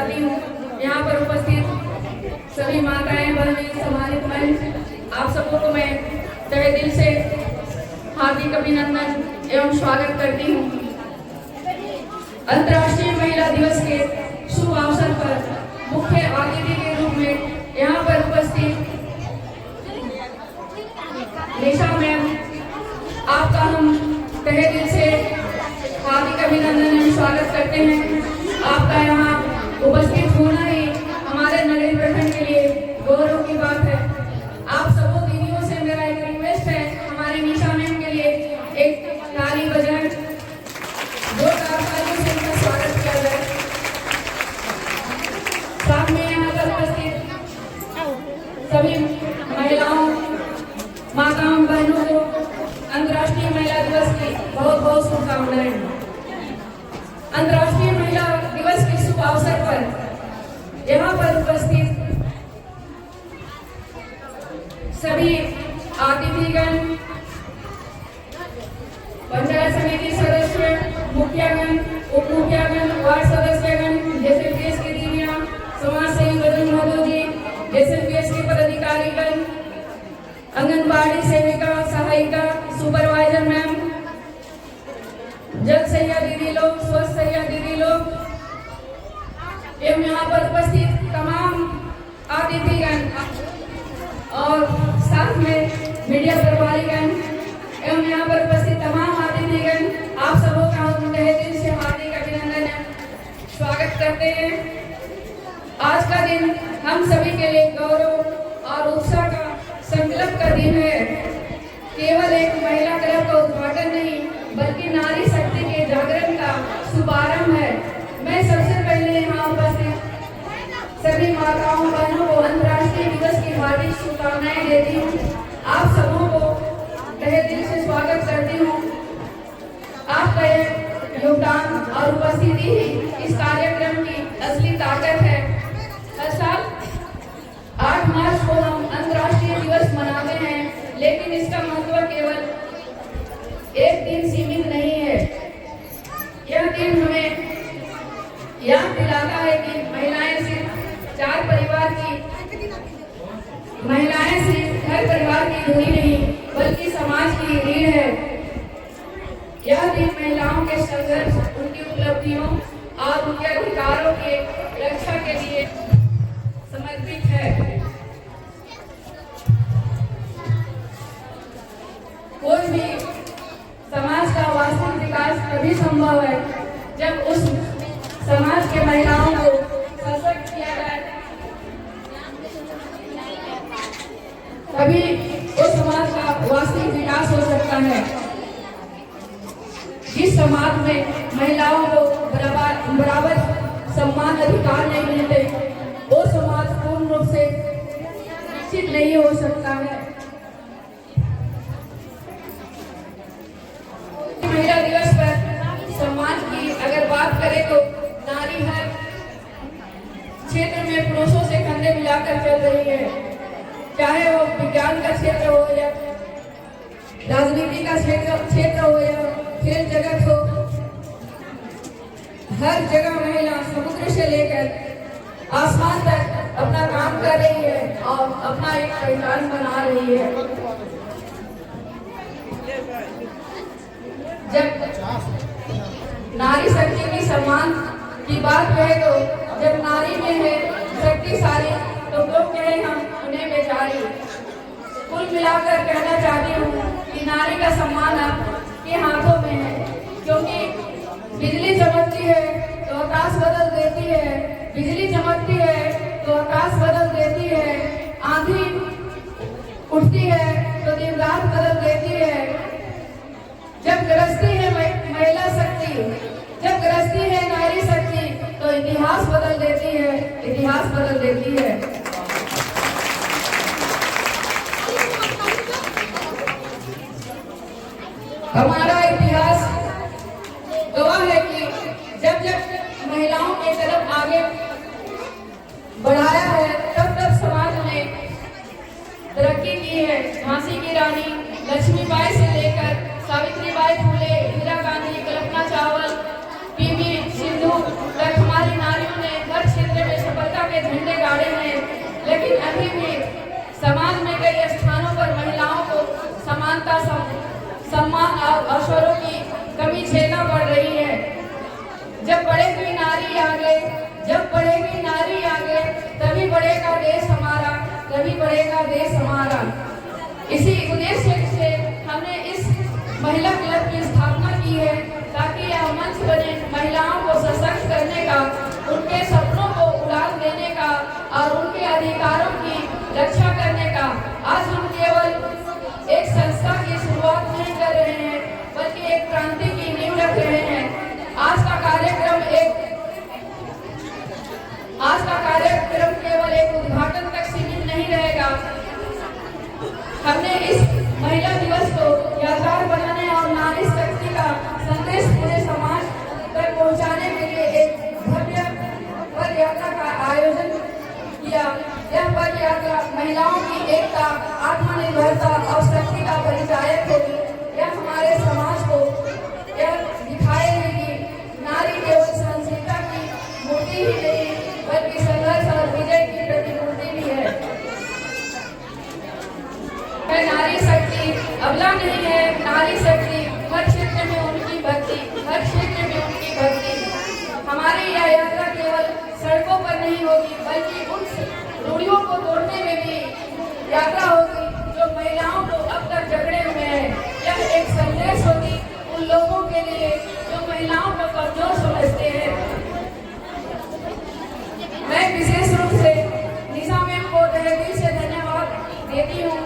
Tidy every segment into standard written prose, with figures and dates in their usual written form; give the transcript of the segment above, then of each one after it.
चाहती हूँ यहाँ पर उपस्थित सभी माताएं बहनें सम्मानित मंच आप सबको को मैं तहे दिल से हार्दिक अभिनंदन एवं स्वागत करती हूँ। अंतर्राष्ट्रीय महिला दिवस के शुभ अवसर पर मुख्य अतिथि के रूप में यहाँ पर उपस्थित निशा मैम आपका हम तहे दिल से हार्दिक अभिनंदन एवं स्वागत करते हैं। आपका यहाँ उपस्थित होना ही हमारे नगर प्रखंड के लिए गौरव की बात है। आप सबों दीदियों से मेरा एक रिक्वेस्ट है, हमारी निशा मैम के लिए एक ताली बजाएं, दो तालियों से उनका स्वागत किया जाए। साथ में यहाँ पर उपस्थित सभी महिलाओं माताओं बहनों को अंतर्राष्ट्रीय महिला दिवस की बहुत बहुत शुभकामनाएं। अंतर्राष्ट्रीय महिला दिवस के शुभ अवसर पर यहाँ पर उपस्थित सभी अतिथिगण, पंचायत समिति सदस्य, मुखियागण, उप मुखियागण, वार्ड सदस्यगण, जेएसएलपीएस की दीदियां, समाज सेवी बजरंग महोदय जी, जेएसएलपीएस के पदाधिकारीगण, आंगनबाड़ी सेविका, सहायिका, सुपरवाइजर मैम, जल सैया दीदी लोग, स्वस्थ सैया दीदी लोग एवं यहाँ पर उपस्थित तमाम अतिथिगण और साथ में मीडिया प्रभारीगण एवं यहाँ पर उपस्थित तमाम अतिथिगण, आप सबों का हम तहे दिल से हार्दिक अभिनंदन स्वागत करते हैं। आज का दिन हम सभी के लिए गौरव और उत्साह का संकल्प का दिन है। केवल एक महिला क्लब का उद्घाटन नहीं बल्कि नारी शक्ति के जागरण का शुभारंभ है। मैं सबसे पहले यहाँ उपस्थित सभी माताओं बहनों को अंतर्राष्ट्रीय दिवस की हार्दिक शुभकामनाएं देती हूँ। आप सबों को तहे दिल से स्वागत करती हूँ। आपका योगदान और उपस्थिति ही इस कार्यक्रम की असली ताकत है। हर साल 8 मार्च को हम अंतर्राष्ट्रीय दिवस मनाते हैं, लेकिन इसका महत्व केवल एक दिन सीमित नहीं है। यह दिन हमें याद दिलाता है कि महिलाएं सिर्फ घर परिवार की धुरी नहीं बल्कि समाज की रीढ़ है। यह दिन महिलाओं के संघर्ष, उनकी उपलब्धियों और उनके अधिकारों के रक्षा के लिए समर्पित है। कोई भी समाज का वास्तविक विकास तभी संभव है जब उस समाज के महिलाओं को सशक्त किया जाए, तभी उस समाज का वास्तविक विकास हो सकता है। जिस समाज में महिलाओं को बराबर सम्मान अधिकार नहीं मिलते, वो समाज पूर्ण रूप से विकसित नहीं हो सकता है। महिला दिवस पर सम्मान की अगर बात करें तो नारी हर क्षेत्र में पुरुषों से कंधे मिलाकर चल रही है, चाहे वो विज्ञान का क्षेत्र हो या राजनीति का क्षेत्र हो या खेल जगत हो। हर जगह महिला समुद्र से लेकर आसमान तक अपना काम कर रही है और अपना एक पहचान बना रही है। जब नारी शक्ति की सम्मान की बात कहे तो जब नारी में है शक्तिशाली तो लोग कहे हम उन्हें बेचारी। कुल मिलाकर कहना चाहती हूँ कि नारी का सम्मान आपके हाथों में है, क्योंकि बिजली चमकती है तो आकाश बदल देती है, बिजली चमकती है तो आकाश बदल देती है, आंधी उठती है तो दिन रात बदल देती है। जब गरजती है महिला शक्ति, जब गरजती है नारी शक्ति तो इतिहास बदल देती है, इतिहास बदल देती है। हमारा इतिहास गवाह है कि जब जब महिलाओं की तरफ आगे बढ़ाया है तब तब समाज ने तरक्की की है। झांसी की रानी लक्ष्मीबाई से लेकर सावित्रीबाई फुले, इंदिरा गांधी, कल्पना चावला, पीवी सिंधु तक हमारी नारियों ने हर क्षेत्र सम्मान और अवसरों की कमी झेलना पड़ रही है। जब बढ़ेगी नारी आगे, जब बढ़ेगी नारी आगे, तभी बढ़ेगा देश हमारा, तभी बढ़ेगा देश हमारा। इसी उद्देश्य से हमने इस महिला क्लब की स्थापना की है, ताकि यह मंच बने महिलाओं को सशक्त करने का, उनके सपनों को उड़ान देने का और उनके अधिकारों की रक्षा करने का। आज हम केवल एक संस्था की शुरुआत नहीं कर रहे हैं, बल्कि एक क्रांति की नींव रख रहे हैं। आज का कार्यक्रम केवल एक उद्घाटन तक सीमित नहीं रहेगा। हमने इस महिला दिवस को यादगार बनाने और नारी शक्ति का संदेश पूरे समाज तक पहुंचाने के लिए एक भव्य पद यात्रा का आयोजन किया। यह पद यात्रा महिलाओं की एकता, आत्मनिर्भरता और शक्ति का परिचायक होगी। यह हमारे समाज को यह दिखाएगी कि नारी केवल सहनशीलता की मूर्ति ही नहीं, बल्कि संघर्ष और विजय की प्रतिमूर्ति भी है। नारी शक्ति अबला नहीं है, नारी शक्ति हर क्षेत्र में उनकी भक्ति, हर क्षेत्र में उनकी भक्ति। हमारी यह यात्रा केवल सड़कों पर नहीं होगी, बल्कि उन रूढ़ियों को तोड़ने में भी यात्रा होगी जो महिलाओं को अब तक जकड़े हुए हैं। यह एक संदेश होगी उन लोगों के लिए जो महिलाओं को कमजोर समझते हैं। मैं विशेष रूप से निशा मैम को तहे दिल से धन्यवाद देती हूँ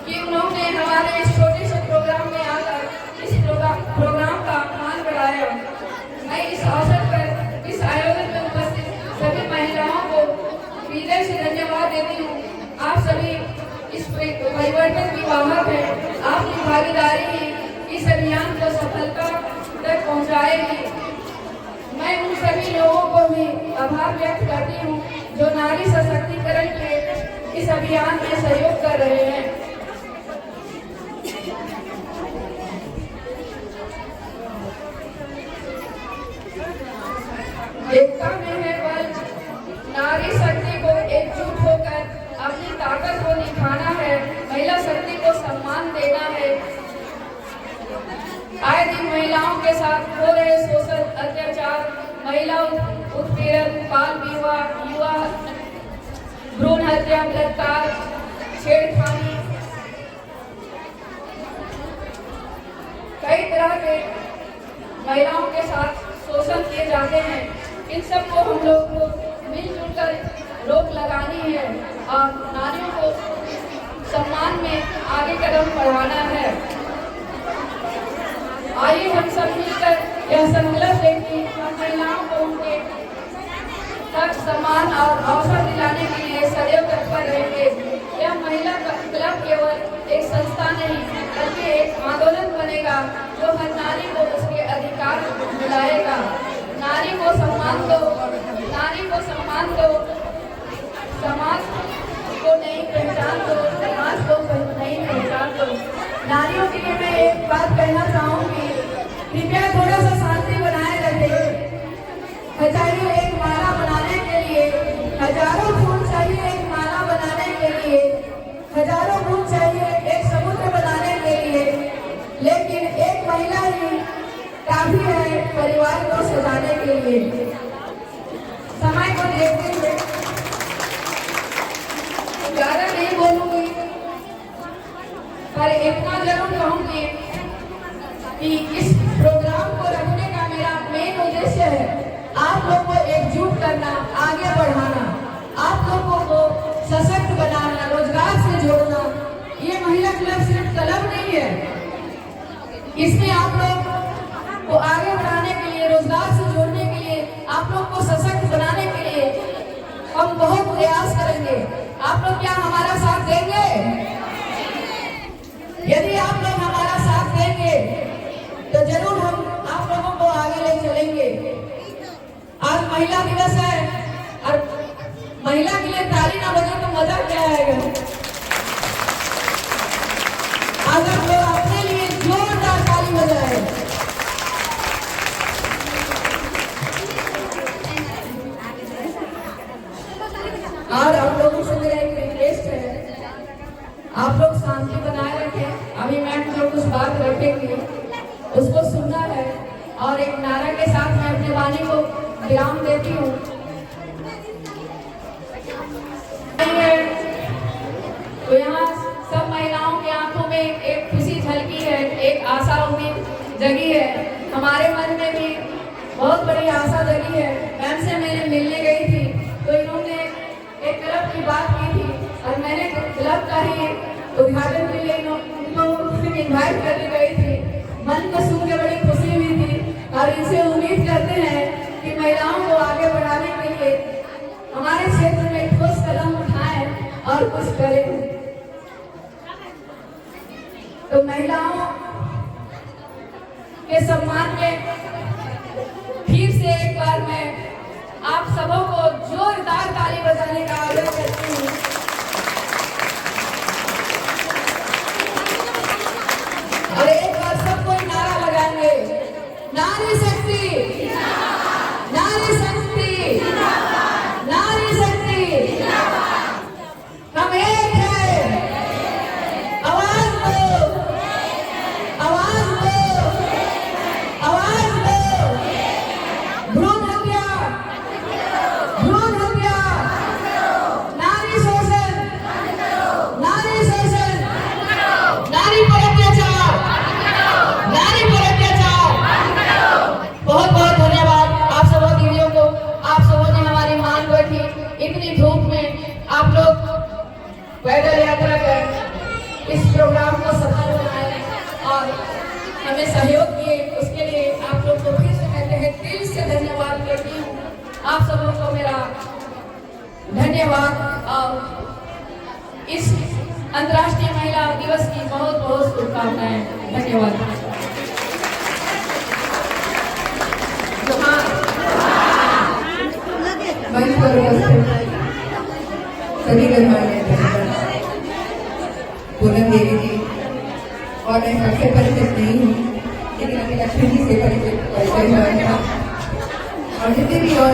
कि उन्होंने हमारे इस छोटे से प्रोग्राम में आकर इस प्रोग्राम का मान बढ़ाया। मैं इस अवसर पर इस आयोजन में उपस्थित सभी महिलाओं को हृदय से धन्यवाद देती हूँ। आप सभी इस परिवर्तन की वाहक हैं। आपकी भागीदारी ही इस अभियान को सफलता तक पहुँचाएगी। मैं उन सभी लोगों को भी आभार व्यक्त करती हूँ जो नारी सशक्तिकरण के इस अभियान में सहयोग कर रहे हैं। एकता में है बल, नारी शक्ति को एकजुट होकर अपनी ताकत को निभाना है, महिला शक्ति को सम्मान देना है। आए दिन महिलाओं के साथ हो रहे शोषण, अत्याचार, महिला उत्पीड़न, बाल विवाह, युवा भ्रूण हत्या, बलात्कार, छेड़खानी, कई तरह के महिलाओं के साथ शोषण किए जाते हैं। इन सब को हम लोग को मिलजुल कर रोक लगानी है और नारियों को सम्मान में आगे कदम बढ़ाना है। आइए हम सब मिलकर यह संकल्प लें कि हम महिलाओं को उनके हक, सम्मान और अवसर दिलाने के लिए सदैव तत्पर रहेंगे। यह महिला क्लब केवल एक संस्था नहीं, बल्कि एक आंदोलन बनेगा जो हर नारी को उसके अधिकार दिलाएगा। नारी को सम्मान दो, नारी को सम्मान दो, समाज को नई पहचान दो, समाज को नई पहचान दो। नारियों के लिए मैं एक बात कहना चाहूंगी, कृपया थोड़ा सा शांति बनाए रखें। हजारों एक माला बनाने के लिए हजारों फूल चाहिए, एक माला बनाने के लिए हजारों फूल चाहिए, एक समुद्र बनाने के लिए, लेकिन एक महिला ही काफी है परिवार को सजाने के लिए। समय को देखते हुए ज्यादा नहीं बोलूंगी, पर इतना जरूर कहूंगी कि इस प्रोग्राम को रखने का मेरा मेन उद्देश्य है आप लोग को एकजुट करना, आगे बढ़ाना, आप लोगों को सशक्त बनाना, रोजगार से जोड़ना। ये महिला क्लब सिर्फ क्लब नहीं है, इसमें आप लोग को आगे बढ़ाने के लिए, रोजगार से जोड़ने के लिए, आप लोग को सशक्त बनाने के लिए हम बहुत प्रयास करेंगे। आप लोग क्या हमारा साथ देंगे? यदि आप लोग हमारा साथ देंगे तो जरूर हम आप लोगों को आगे ले चलेंगे। आज महिला दिवस है और महिला के लिए ताली ना बजे तो मजा क्या आएगा। आज हम लोग अपने लिए जोरदार ताली बजाए। और आप लोगों से मेरा एक रिक्वेस्ट है, आप लोग शांति बनाए रखें। अभी मैं जगी है, हमारे मन में भी बहुत बड़ी आशा जगी है। मैम से मैंने मिलने गई थी तो इन्होंने एक क्लब की बात की थी और मैंने क्लब का ही उद्घाटन के लिए इनको इन्वाइट करने गई थी। मन को सुन के बड़ी खुशी हुई थी और इनसे उम्मीद करते हैं कि महिलाओं को आगे बढ़ाने के लिए हमारे क्षेत्र में ठोस कदम उठाएं और कुछ करें। तो महिलाओं के सम्मान में फिर से एक बार मैं आप सबों को जोरदार ताली बजाने का आग्रह करती हूँ। और एक बार सब कोई नारा लगाएंगे, नारी शक्ति, नारी शक्ति, नारी शक्ति, हम एक हैं, आवाज दो, आवाज दो, आवाज दो, भ्रूण हत्या, भ्रूण हत्या, नारी शोषण, नारी शोषण, नारी पर अत्याचार, नारी पर अत्याचार। बहुत बहुत धन्यवाद आप सबों दीदियों को, आप सबों ने हमारी मान रखी। इतनी धूप में आप लोग पैदल यात्रा कर इस प्रोग्राम को सफल बनाए और हमें सहयोग किए, उसके लिए आप लोग को फिर से कहते हैं दिल से धन्यवाद करती हूँ। आप सबों को मेरा धन्यवाद और इस अंतर्राष्ट्रीय महिला दिवस की बहुत बहुत शुभकामनाएं। धन्यवाद। मंच पर उपस्थित सभी गणमान्य पूनम देवी जी, और मैं सबसे परिचित नहीं हूँ लेकिन अभी लक्ष्मी जी से परिचय हुआ था, और जितने भी और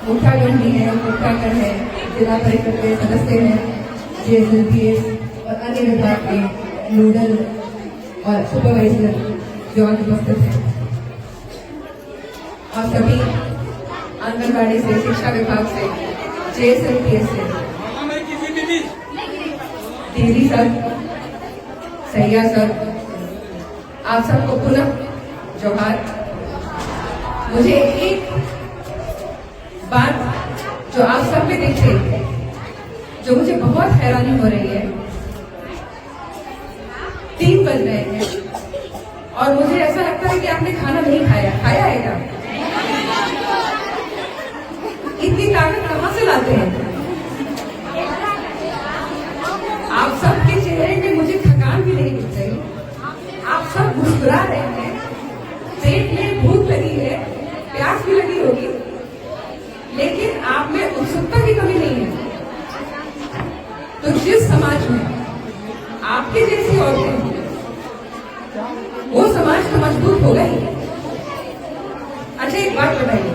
मुखियागण भी हैं, मुखियागण हैं, जिला परिषद के सदस्य हैं, GSLPS और अन्य विभाग के नोडल और सुपरवाइजर जो आज उपस्थित हैं, और सभी आंगनबाड़ी से, शिक्षा विभाग से, JSLPS से, दीदी सर, सैया सर, आप सबको पुनः जोहार। मुझे एक बात जो आप सब में दिख रही है, जो मुझे बहुत हैरानी हो रही है, 3 बज रहे हैं और मुझे ऐसा लगता है कि आपने खाना नहीं खाया। खाया है क्या? इतनी ताकत कहां से लाते हैं? आप सबके चेहरे पे मुझे थकान भी नहीं दिख रही। आप सब मुस्कुरा रहे हैं, पेट में भूख लगी है, प्यास भी लगी होगी, लेकिन आप में उत्सुकता की कमी नहीं है। तो जिस समाज में आपके जैसी औरतें हैं, वो समाज तो मजबूत होगा ही। अच्छा, एक बात बताइए,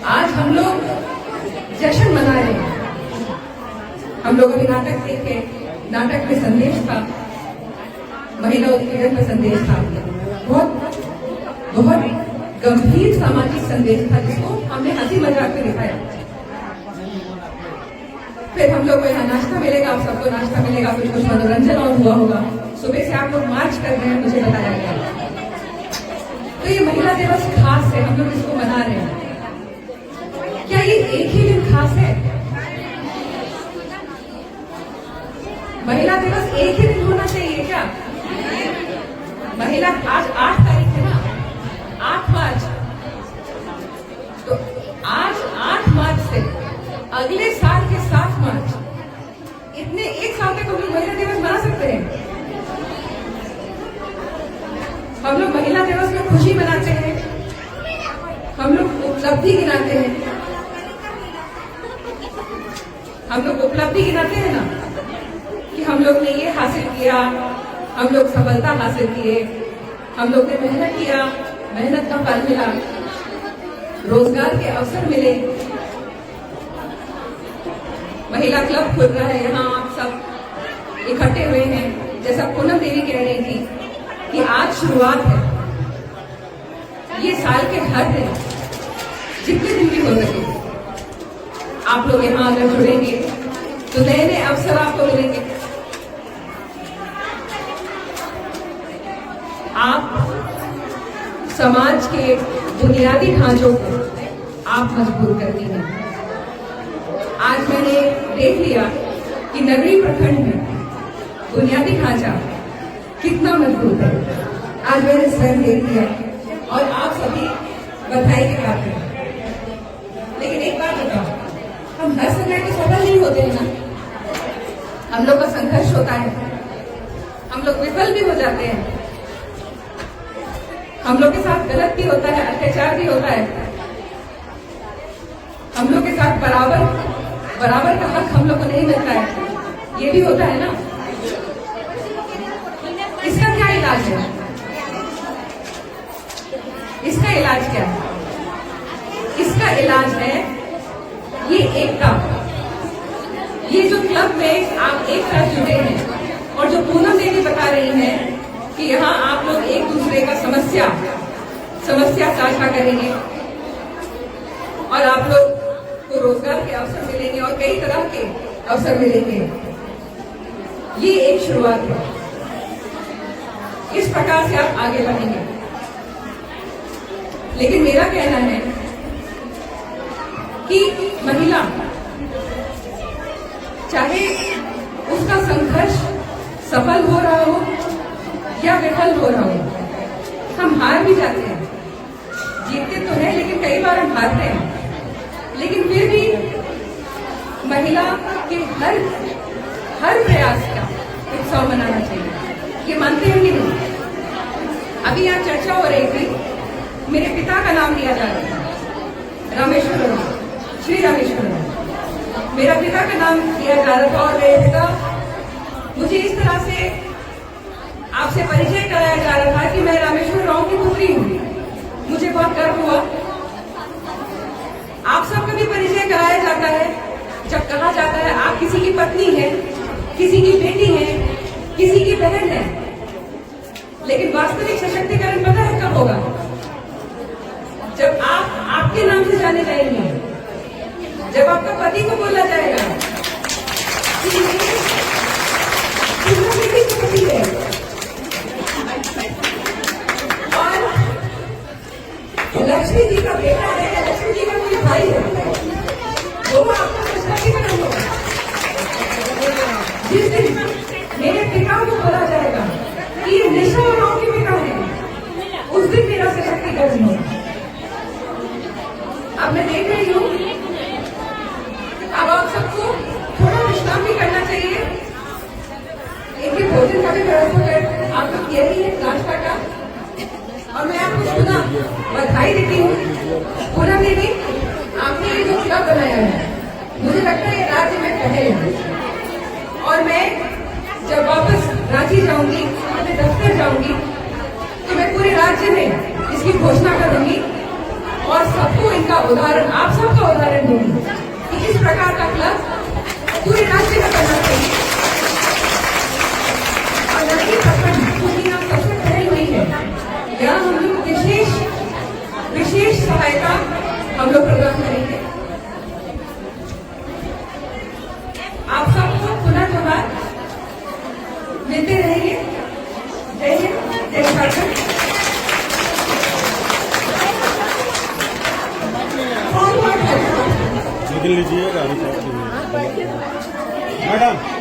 आज हम लोग जश्न मना रहे हैं। हम लोग अभी नाटक देखे, नाटक में संदेश था, महिला उत्पीड़न का संदेश था, बहुत बहुत गंभीर सामाजिक संदेश था, जिसको हमने हंसी मजाक में दिखाया। फिर हम लोग को यहाँ नाश्ता मिलेगा, आप सबको नाश्ता मिलेगा, कुछ कुछ मनोरंजन और हुआ होगा। सुबह से आप लोग मार्च कर रहे हैं, मुझे बताया गया। तो ये महिला दिवस खास है, हम लोग इसको मना रहे हैं। क्या ये एक ही दिन खास है? महिला दिवस एक ही दिन होना चाहिए क्या? महिला आज 8 तारीख है ना, 8 मार्च। तो आज 8 मार्च से अगले साल के 7 मार्च, इतने एक साल तक हम लोग महिला दिवस मना सकते हैं। हम लोग महिला दिवस में खुशी मनाते हैं, हम लोग उपलब्धि गिनाते हैं, हम लोग उपलब्धि गिनाते हैं ना, कि हम लोग ने ये हासिल किया, हम लोग सफलता हासिल किए, हम लोग ने मेहनत किया, मेहनत का फल मिला, रोजगार के अवसर मिले, महिला क्लब खुल रहा है, यहाँ आप सब इकट्ठे हुए हैं। जैसा पूनम देवी कह रही थी कि आज शुरुआत है, ये साल के हर दिन जितने दिन भी हो सके आप लोग यहाँ अगर जुड़ेंगे तो नए नए अवसर आपको मिलेंगे। आप समाज के बुनियादी ढांचों को आप मजबूत करती हैं। आज मैंने देख लिया कि नगरी प्रखंड में बुनियादी ढांचा कितना मजबूत है। आज मैंने स्वयं देख लिया और आप सभी बधाई के पात्र हैं। लेकिन एक बात बताओ, हम हर समय तो सफल नहीं होते हैं ना। हम लोग का संघर्ष होता है, हम लोग विफल भी हो जाते हैं, हम लोग के साथ गलत भी होता है, अत्याचार भी होता है, हम लोग के साथ बराबर का हक हम लोग को नहीं मिलता है, ये भी होता है ना। इसका क्या इलाज है? इसका इलाज क्या है? इसका इलाज है ये एकता। ये जो क्लब में आप एक साथ जुड़े हैं और जो पूनम देवी बता रही हैं कि यहाँ आप लोग एक दूसरे का समस्या साझा करेंगे और आप लोग को रोजगार के अवसर मिलेंगे और कई तरह के अवसर मिलेंगे। ये एक शुरुआत है। इस प्रकार से आप आगे बढ़ेंगे। लेकिन मेरा कहना है कि महिला चाहे उसका संघर्ष सफल हो रहा हो या विफल हो रहा हो, हम हार भी जाते हैं, जीतते तो हैं लेकिन कई बार हम हारते हैं। लेकिन फिर भी महिला के हर प्रयास का उत्सव मनाना चाहिए। ये मानते हैं कि नहीं? अभी यहाँ चर्चा हो रही थी, मेरे पिता का नाम लिया जा रहा था, रामेश्वर, श्री रामेश्वर। मेरा पिता का नाम लिया जा रहा था और मेरे पिता मुझे इस तरह से आपसे परिचय कराया जा रहा था कि मैं रामेश्वर राव की पुत्री हूँ। मुझे बहुत गर्व हुआ। आप सबका भी परिचय कराया जाता है जब कहा जाता है आप किसी की पत्नी है, किसी की बेटी है, किसी की बहन है। लेकिन वास्तविक सशक्तिकरण पता है कब होगा? जब आप आपके नाम से जाने जाएंगे, जब आपका पति को बोला जाएगा कि बेटी की पति है और लक्ष्मी जी का बेटा है, लक्ष्मी जी का कोई भाई है, वो आपका सशक्तिकरण होगा। जिस दिन मेरे पिता को बोला जाएगा कि ये निशा राव के पिता है, उस दिन मेरा सशक्तिकरण होगा। अब मैं देख रही हूँ, अब आप सबको थोड़ा विश्राम भी करना चाहिए। एक भोजन का भी व्यवस्था कर, आप लोग यही है नाश्ता का। और मैं आपको सुना बधाई देती हूँ पूनम देवी, आपने ये जो क्लब बनाया है, मुझे लगता है ये राज्य में पहले है। और मैं जब वापस रांची जाऊंगी, अपने दफ्तर जाऊंगी, तो मैं पूरे राज्य में इसकी घोषणा करूंगी और सबको इनका उदाहरण, आप सबका उदाहरण दूंगी कि इस प्रकार का क्लब पूरे राज्य में करना चाहिए। और नगरी प्रखंड क्योंकि यहाँ सबसे पहल हुई है, यहाँ हम लोग विशेष सहायता हम लोग प्रदान करेंगे। आप सबको पुनः जोहार, मिलते रहेंगे। जय हिंद, जय झारखंड। लीजिएगा मैडम।